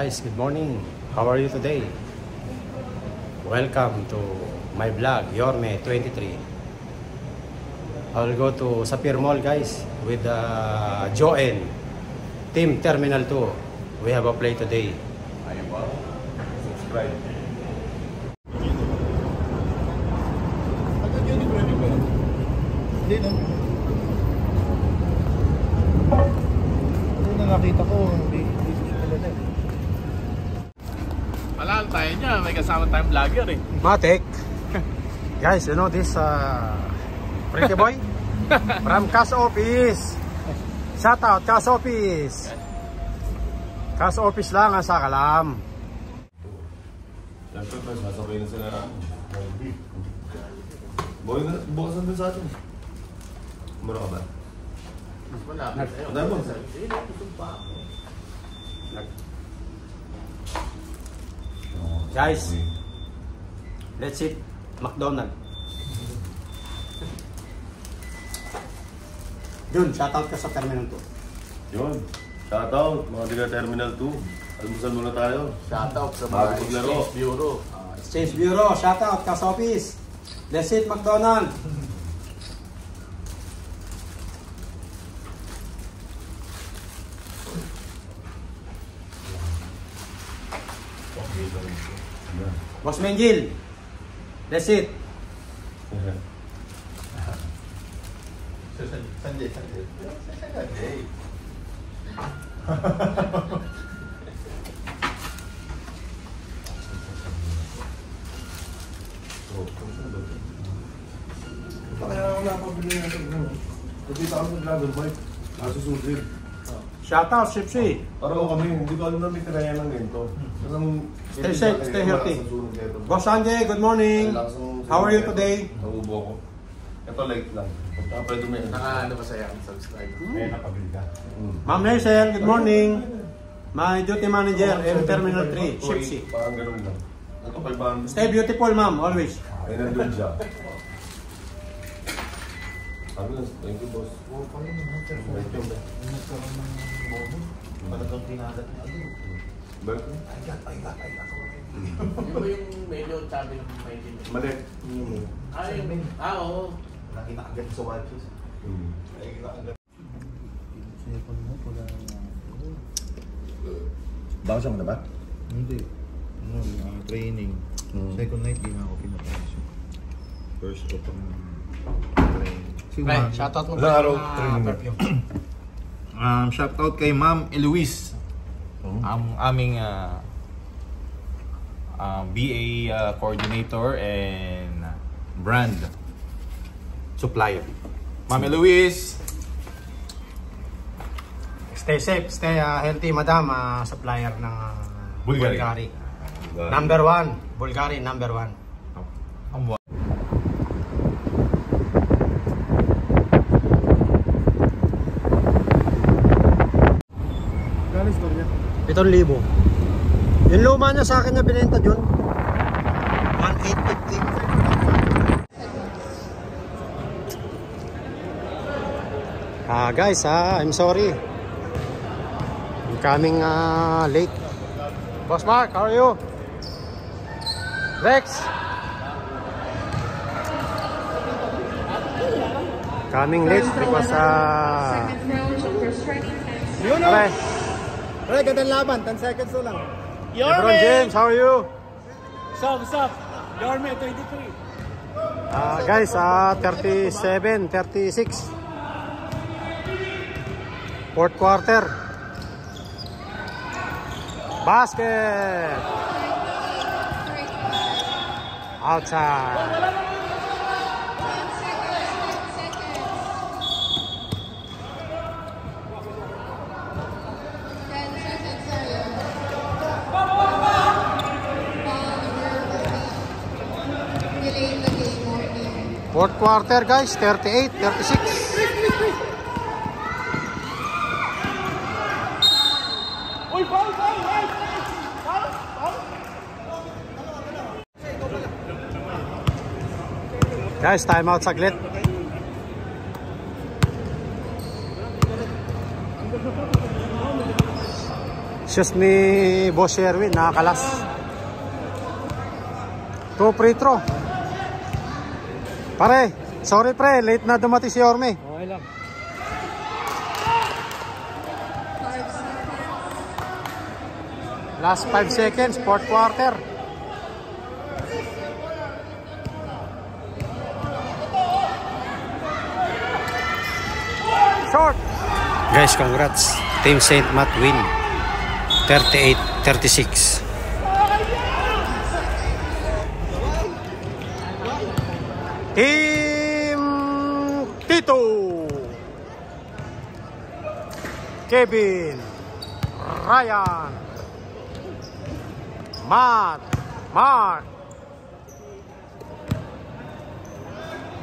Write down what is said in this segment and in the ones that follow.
guys, good morning. How are you today? Welcome to my vlog, Yorme 23. I'll go to Sapir Mall guys with Joen, Team Terminal 2. We have a play today. Subscribe. Hindi no? Ito na nakita ko, hindi talaga. Alam tayo niya, may kasama tayong vlogger eh. Matic. Guys, you know this pretty boy from Cash Office. Shout out Cash Office. Cash Office lang ang sakalam. Siyempre pa, sasabay na sila na. Boy, bukas na dun sa atin. Mura ka ba? Wala. Dahil mo? Guys, let's eat McDonald's. Yun, shoutout ka sa Terminal 2. Yun. Shoutout, mga tiga Terminal 2. Almusal muna tayo. Shoutout sa Bago mga maglaro. Exchange Bureau. Exchange Bureau, shoutout Cash Office. Let's eat McDonald's. Boss Mengil, let's eat. Sunday. Kaya ako napabili na ito. Nakita ako sa Dragon Bike. Nasusunod. Shoutout Sipsi. Parang kami, hindi ko alam na may tirayan ng ganito. Stay safe, stay healthy. Boss Sanjay, good morning. How are you today? Naubo ko. Ito light lang. Pwede may Naka-ano ba sa'yo ang subscribe? may nakabili ka. Ma'am Hazel, good morning. My duty manager in Terminal 3, Sipsi. Parang ganun lang. Ito 500. Stay beautiful ma'am, always. Ay, nandun siya. Sabi lang, thank you boss. Thank you. Talagang pinagat na agad. Ba't? Ay got. Di ba yung medyo sabi ng maintindihan? Mali. Oo. Nakita agad sa watches. Nakita agad. Second mo pala. Bawasang mo na ba? Hindi. Training. Second night di na ako pinapasok. First ko pang training. Right, shoutout mo Ilang araw sa training mo? perfume. Shoutout kay Ma'am Eloise. Ang aming BA coordinator and brand supplier. Ma'am Eloise. Stay safe, stay healthy madam, supplier ng Bulgari. Bulgari. Number 1, Bulgari number 1. Ang buwan. Galis ko niya. 7,000. Yung luma niya sa akin na binenta dun. 1,850. Guys, I'm sorry. I'm coming late. Boss Mark, how are you? Rex. Coming late because Pare. Pre, gandang laban, 10 seconds na lang. LeBron James, how are you? What's up? Yorme 23. Guys, 37, 36. Fourth quarter. Basket. Outside. Fourth quarter guys, 38, 36. Guys, time out saglit. Asus ni Boss Sherwin, nakakalas. 2 free throw. Pare, sorry pre, late na dumating si Yorme. Okay lang. Last 5 seconds, 4th quarter. Short. Guys, congrats. Team St. Matt win. 38-36. Team Tito. Kevin. Ryan. Matt. Mark.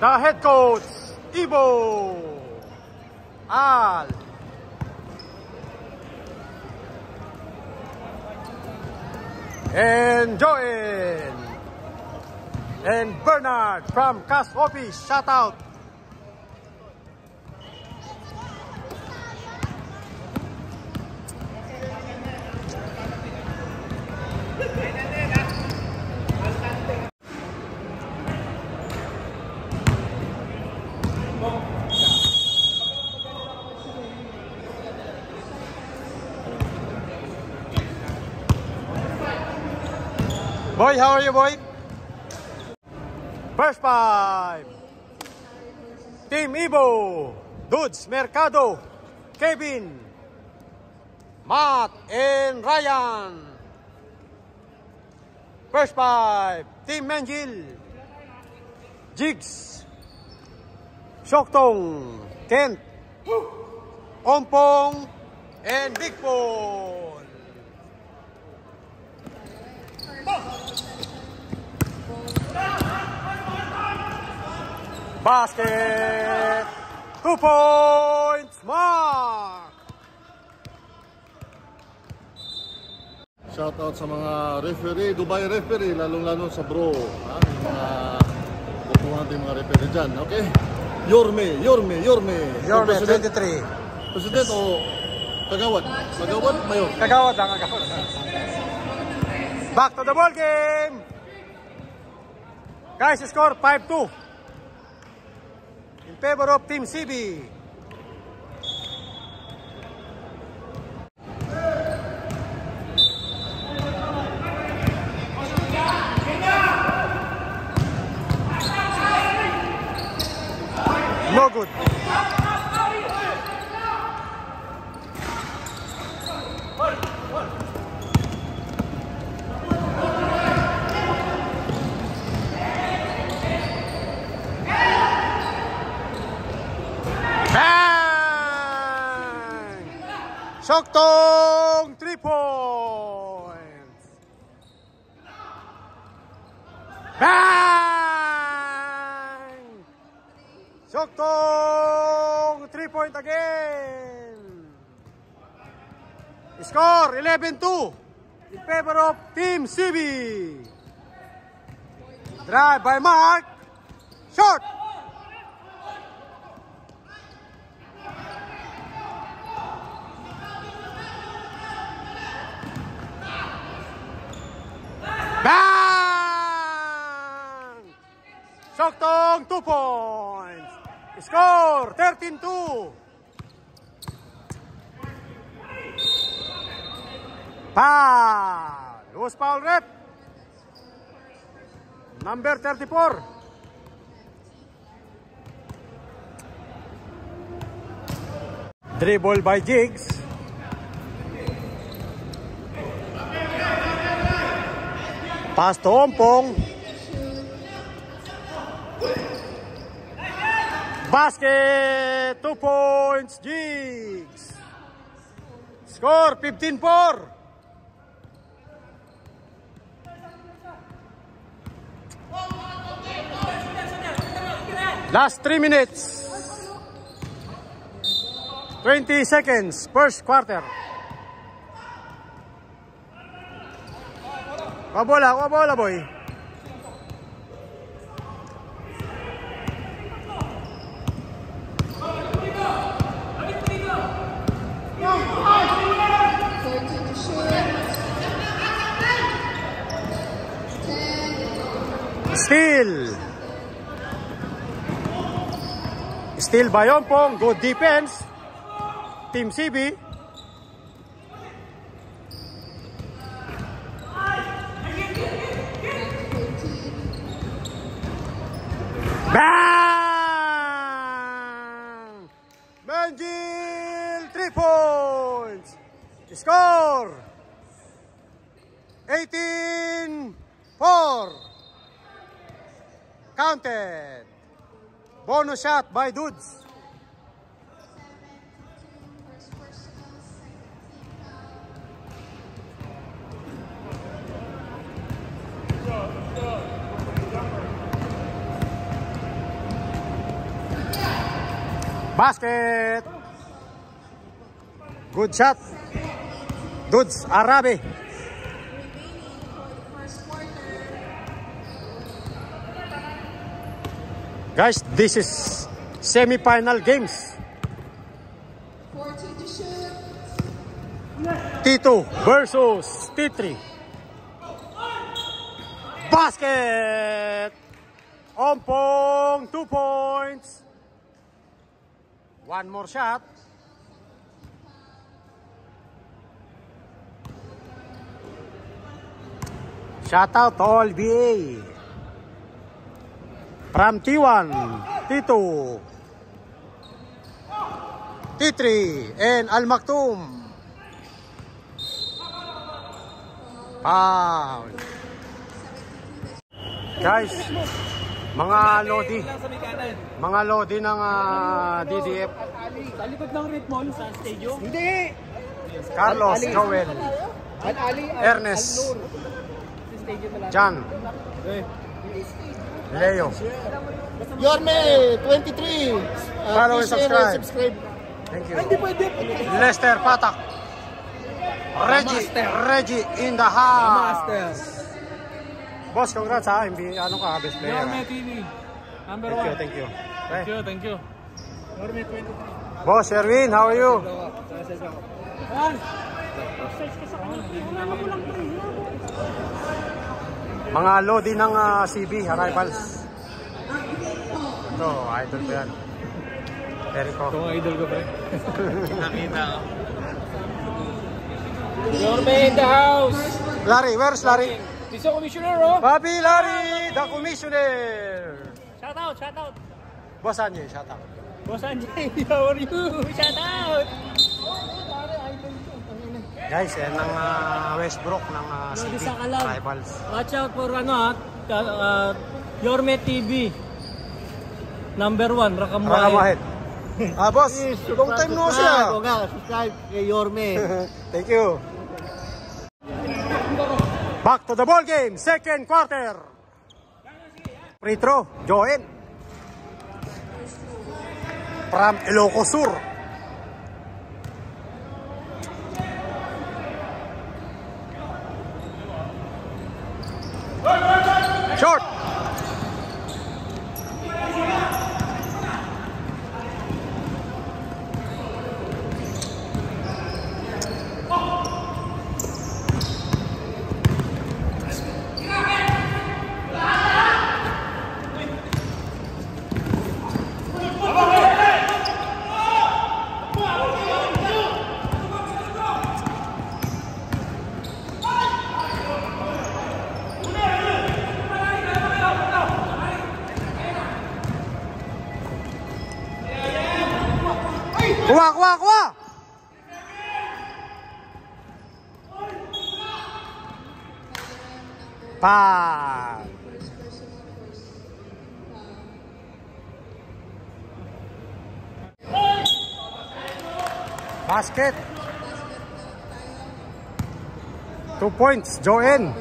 The head coach, Ivo. Al. And Joel. And Bernard from Cast Office. Shout out. Boy, how are you, boy? First 5. Team Ivo. Dudes, Mercado, Kevin, Matt, and Ryan. First 5. Team Mengil. Jigs. Shoktong. Kent. Ompong. And Big Paul. Basket. 2 points. Mark. Shout out sa mga referee, Dubai referee, lalong-lalo sa bro. Ha? Yung mga butuhan natin mga referee dyan. Okay? Yorme. Yorme, 23. President o Kagawad? Kagawad, Mayor? Kagawad lang, kagawad. Back to the ball game. Guys, score 5-2 in favor of Team CB. No good. Shoktong 3 points. Bang! Shoktong 3 point again. Score 11-2 in favor of Team CB. Drive by Mark. Shot. Bang! Shoktong 2 points. Score 13-2. Foul. Who's foul rep? Number 34. Dribble by Jigs. Pass to Ompong. Basket. 2 points. Jigs. Score 15-4. Last 3 minutes. 20 seconds. First quarter. Wabola, boy. Steal. Steal by Ompong. Good defense. Team CB. Bang! Benjil, 3 points. Score 18-4. Counted. Bonus shot by Dudes. Basket. Good shot. Dudes, Arabe. Guys, this is semi-final games. T2 versus T3. Basket. Ompong, 2 points. One more shot. Shout out to all BA. From T1, T2, T3, and Al Maktoum. Foul. Guys, mga lodi ng DDF. Talikod ng Red Mall sa stadium? Hindi! Carlos, Joel, Ernest, Jan, Leo. Yorme, 23. Follow and subscribe. Thank you. Lester Patak. Reggie in the house. Boss, congrats ha. Ano ka, best player. Yorme TV. Number 1. Thank you. Thank you. Yorme 23. Boss Erwin, how are you? Mga lodi ng CB arrivals. Ito, idol ko yan. Erico. Ito ang idol ko ba? Nakita ko. Yorme in the house. Larry, where's Larry? He's the commissioner, oh. Bobby Larry, the commissioner. Shout out. Boss Anjay, shout out. Boss Anjay, how are you? Shout out. Guys, yan ang Westbrook ng CB Rivals. Watch out for Yorme TV. Number 1, Rakamahit. Boss, long time no siya. Subscribe kay Yorme. Thank you. Back to the ball game, second quarter. Free throw, Joel. From Ilocos Sur. Short. Kuha! Pa! Basket. 2 points, Joen.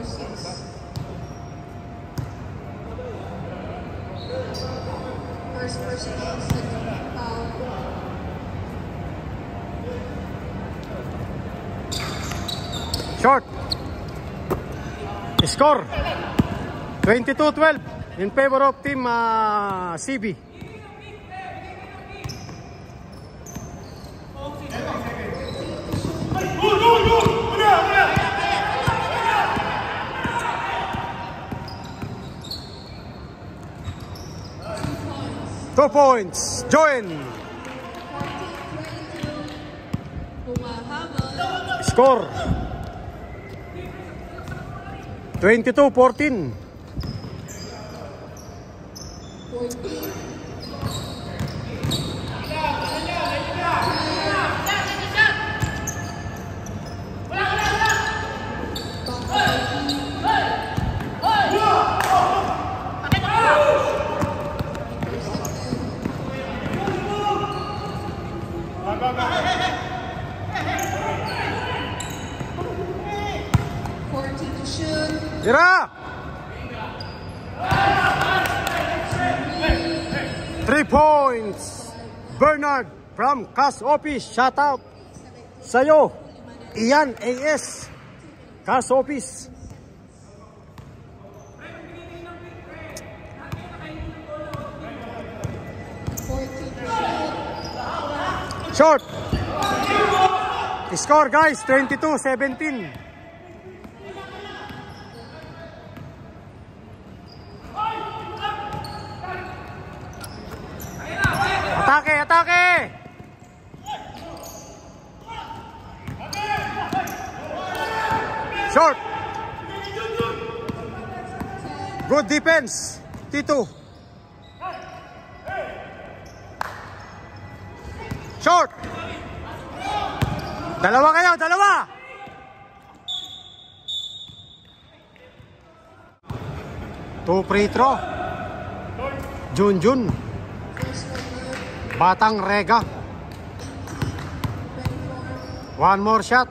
Short. Score 22-12 in favor of team CB. 2 points. Join. Score 22-14. Tira! 3 points. Bernard from Cash Office. Shout out sa'yo. Ian AS. Cash Office. Short. Score guys, 22-17. Atake, atake! Short. Good defense. Tito. Short. Dalawa kayo, dalawa. Two free throw. Junjun. Batang Rega. One more shot.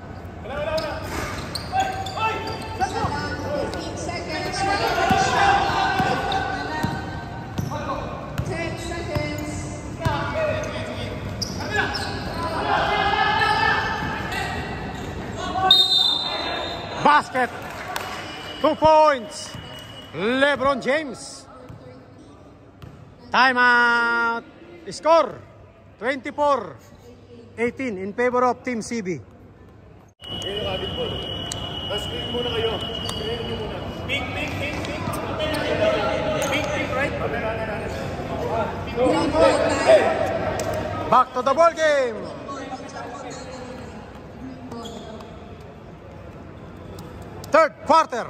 Basket. 2 points. LeBron James. Timeout. Score 24-18 in favor of Team CB. Ngayon ang ating ball. Screen muna kayo. Screen nyo muna. Pink, pink, pink, pink. Pink, pink, right? Back to the ball game. Third quarter.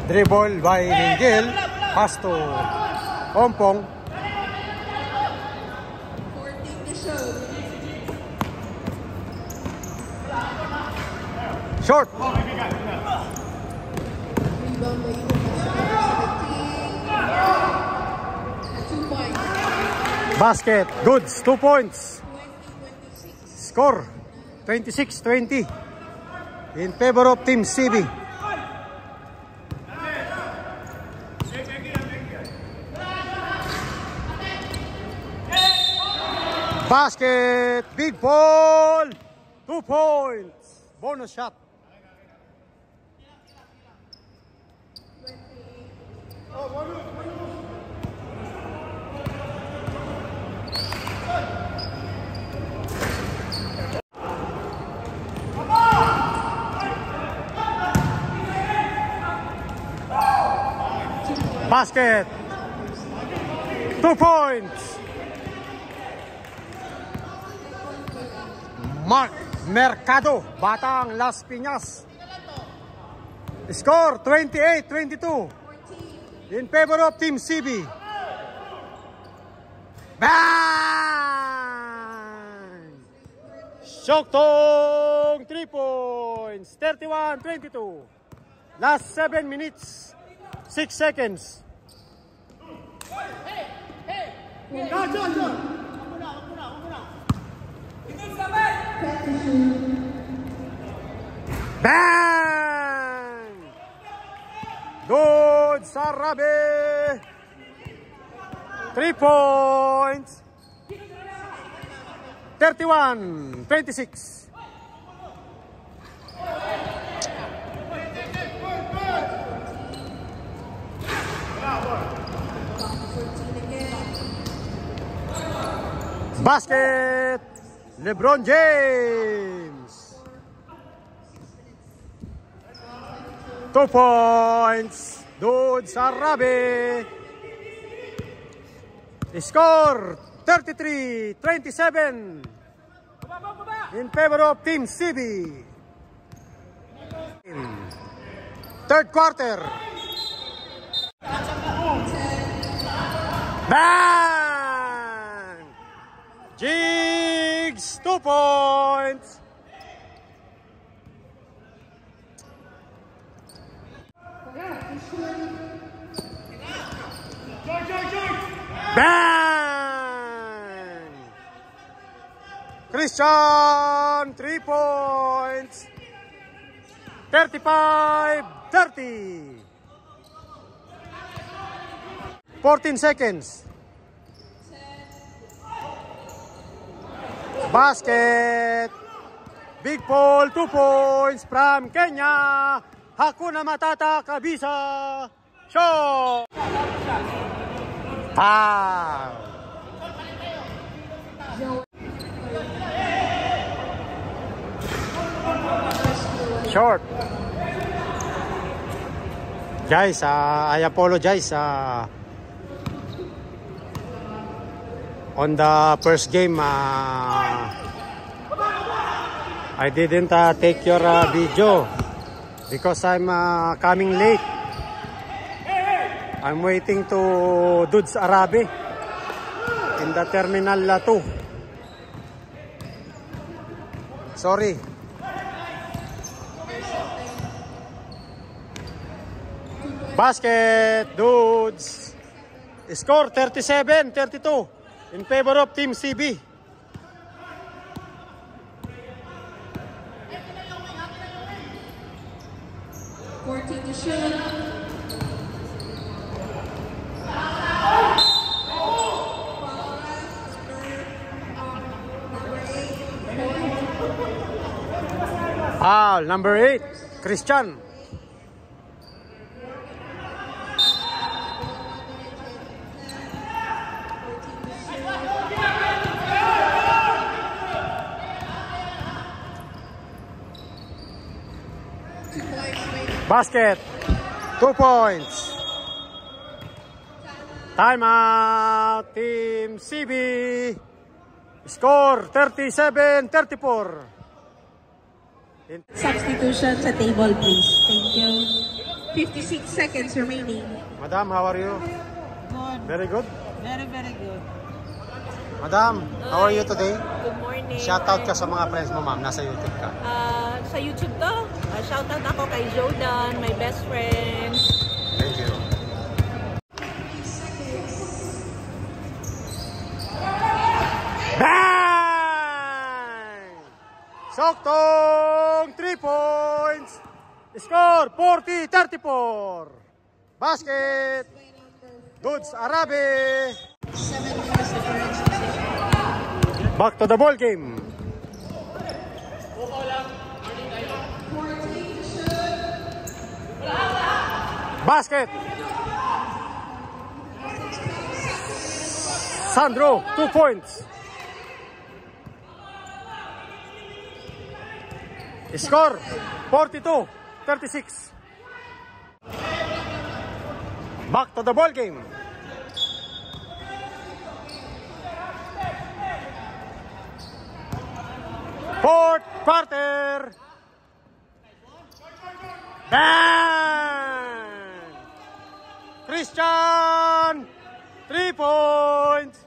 Dribble by Miguel. Pass to Ompong. Short. Basket. Goods. 2 points. Score 26-20 in favor of Team CB. Basket, big ball, 2 points, bonus shot. Basket, 2 points. Mark Mercado, Batang Las Piñas. Score 28-22 in favor of Team CB. Bang! Shoktong 3 points, 31-22. Last 7 minutes, 6 seconds. John. Bang! Dudes Arabe! 3 points. 31-26. Basket, LeBron James. 2 points. Dudes Arabe. Score 33-27 in favor of Team CB. Third quarter. Bang! Jigs, 2 points. Bang! Christian, 3 points. 35-30. 14 seconds. Basket. Big Paul, 2 points from Kenya. Hakuna Matata, Kabisa. Shot. Foul. Short. Guys, I apologize. On the first game, I didn't take your video because I'm coming late. I'm waiting to Dudes Arabe in the Terminal 2. Sorry. Basket, Dudes. Score 37-32 in favor of Team CB. Foul, number 8, Christian. Basket, 2 points. Timeout, Team CB. Score 37-34. Substitution sa table, please. Thank you. 56 seconds remaining. Madam, how are you? Good. Very good? Very, very good. Madam, how are you today? Good morning. Shoutout ka sa mga friends mo, ma'am. Nasa YouTube ka. Sa YouTube to, shoutout ako kay Jordan, my best friend. Thank you. Bang! Soktong 3 points. Score 40-34. Basket. Dudes Arabe. Back to the ball game. Basket. Sandro, 2 points. Score 42-36. Back to the ball game. Fourth quarter. Bang! Christian, 3 points.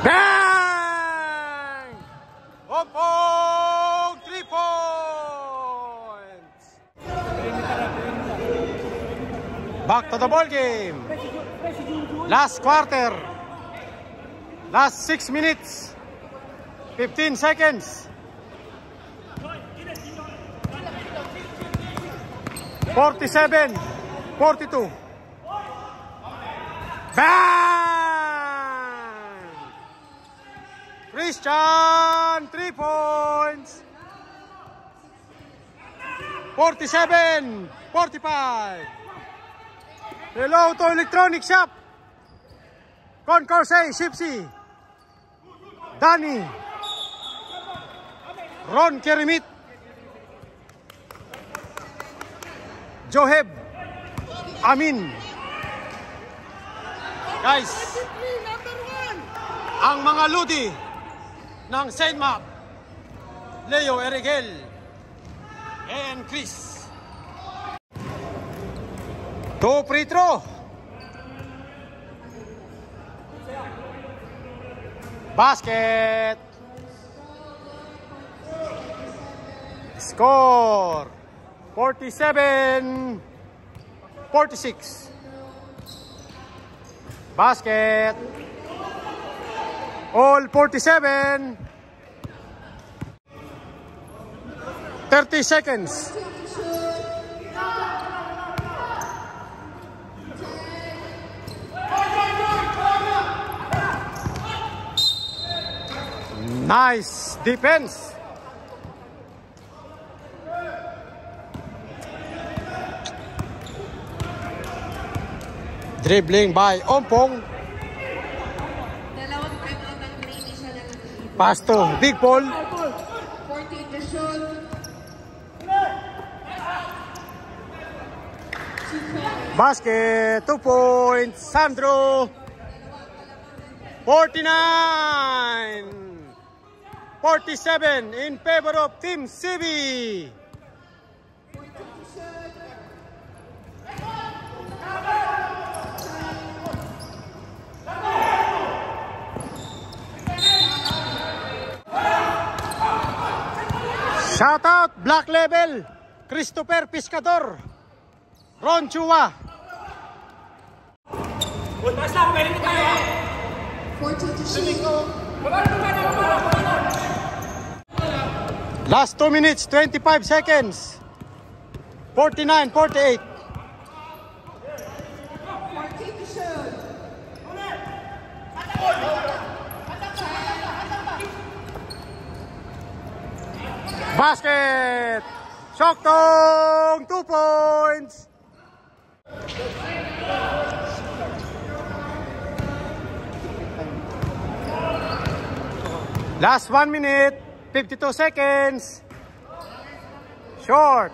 Bang! Ompong, 3 points. Back to the ball game. Last quarter. Last 6 minutes. 15 seconds. 47, 42. Bang! Christian, 3 points. 47, 45. Hello to Electronic Shop. Concourse, Shipsy. Danny. Ron Kerimit. Joheb. Amin. Guys, ang mga ludi ng Saint Mark, Leo Erigel and Chris. 2 free throw. Basket. Score 47, 46. Basket. All 47. 30 seconds. Nice defense. Dribbling by Ompong. Pass to Big Paul. 14 to shoot. Basket, 2 points. Sandro. 49. 47 in favor of Team CB. Shout out Black Label, Christopher Piscador, Ron Chua. 14 to shoot. Last 2 minutes, 25 seconds. 49, 48. 14 to shoot. Basket! Shoktong! 2 points! Last 1 minute, 52 seconds. Short.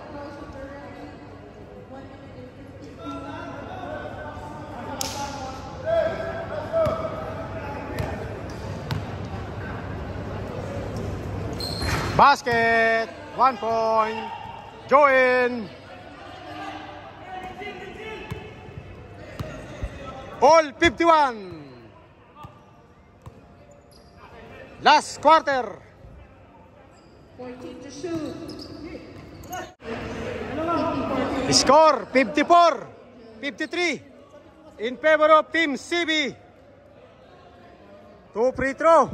Basket, 1 point. Join. All 51. Last quarter. 14 to shoot. Score 54, 53 in favor of Team CB. 2 free throw.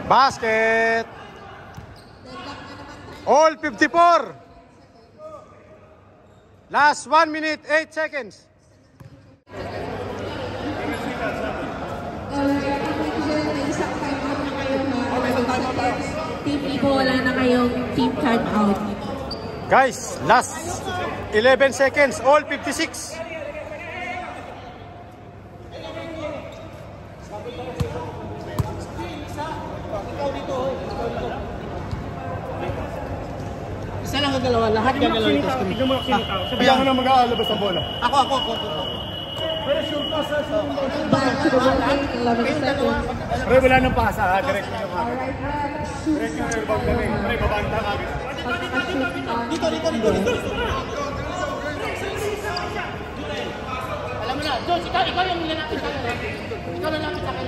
Basket. All 54. Last 1 minute, 8 seconds. Team Ibo, wala na kayong team time out. Guys, last 11 seconds, all 56. Isa lang ang dalawa, lahat gagalaw ito. Sabihan ko na mag-aalabas ang bola. Ako. Back to the ball game, 11 seconds. Pre, wala nang pasa ha, direct mo yung Alright, shoot. direct yung rebound kami. Pre, babanta ka. Dito. Wala, Jones, ikaw yung lalapit sa akin. Ikaw lalapit sa akin.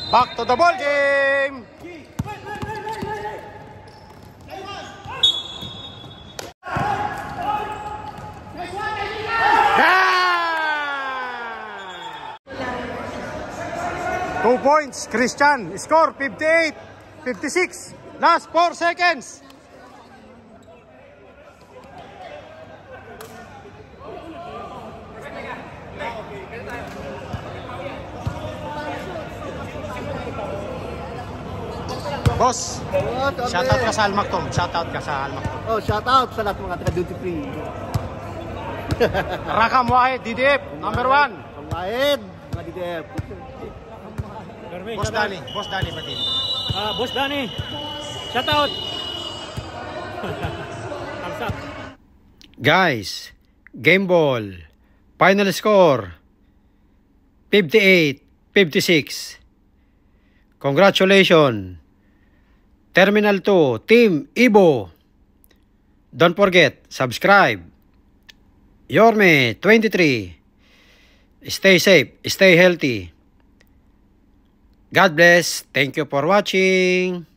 Back to the ball game. Yeah! 2 points, Christian. Score 58-56. Last 4 seconds. Boss, shoutout ka sa Almactom. Shoutout ka sa Almactom. Oh, shout out sa lahat mga taga-duty free. Rakam Wahid, DDF, number 1. Pangahid, mga DDF. Boss Danny pati. Boss Danny, shout out. Guys, game ball. Final score 58-56. Congratulations. Terminal 2, Team Ibo. Don't forget, subscribe. Yorme 23. Stay safe, stay healthy. God bless. Thank you for watching.